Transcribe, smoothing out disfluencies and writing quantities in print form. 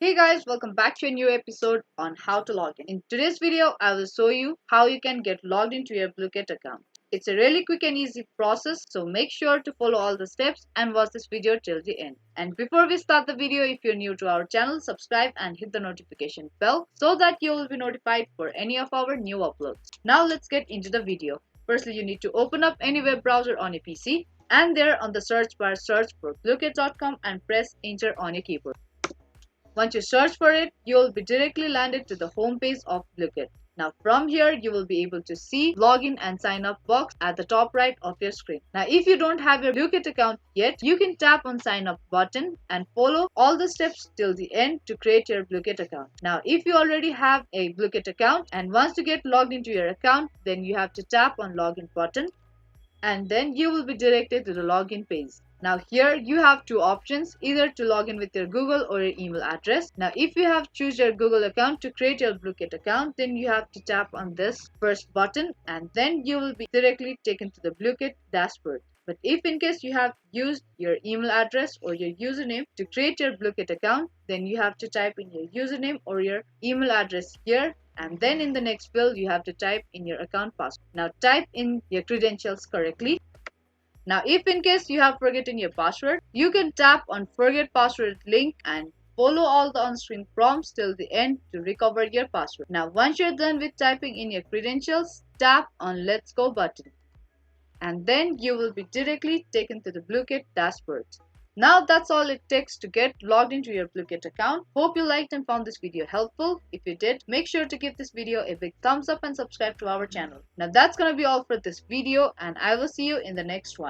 Hey guys, welcome back to a new episode on how to log in. In today's video, I will show you how you can get logged into your Blooket account. It's a really quick and easy process, so make sure to follow all the steps and watch this video till the end. And before we start the video, if you're new to our channel, subscribe and hit the notification bell so that you will be notified for any of our new uploads. Now let's get into the video. Firstly, you need to open up any web browser on your PC and there on the search bar search for blooket.com and press enter on your keyboard. Once you search for it, you will be directly landed to the home page of Blooket. Now from here, you will be able to see login and sign up box at the top right of your screen. Now if you don't have your Blooket account yet, you can tap on sign up button and follow all the steps till the end to create your Blooket account. Now if you already have a Blooket account and wants to get logged into your account, then you have to tap on login button and then you will be directed to the login page. Now here you have two options, either to log in with your Google or your email address. Now if you have choose your Google account to create your Blooket account, then you have to tap on this first button and then you will be directly taken to the Blooket dashboard. But if in case you have used your email address or your username to create your Blooket account, then you have to type in your username or your email address here, and then in the next field you have to type in your account password. Now type in your credentials correctly. Now if in case you have forgotten your password, you can tap on forget password link and follow all the on-screen prompts till the end to recover your password. Now once you're done with typing in your credentials, tap on let's go button and then you will be directly taken to the Blooket dashboard. Now that's all it takes to get logged into your Blooket account. Hope you liked and found this video helpful. If you did, make sure to give this video a big thumbs up and subscribe to our channel. Now that's gonna be all for this video and I will see you in the next one.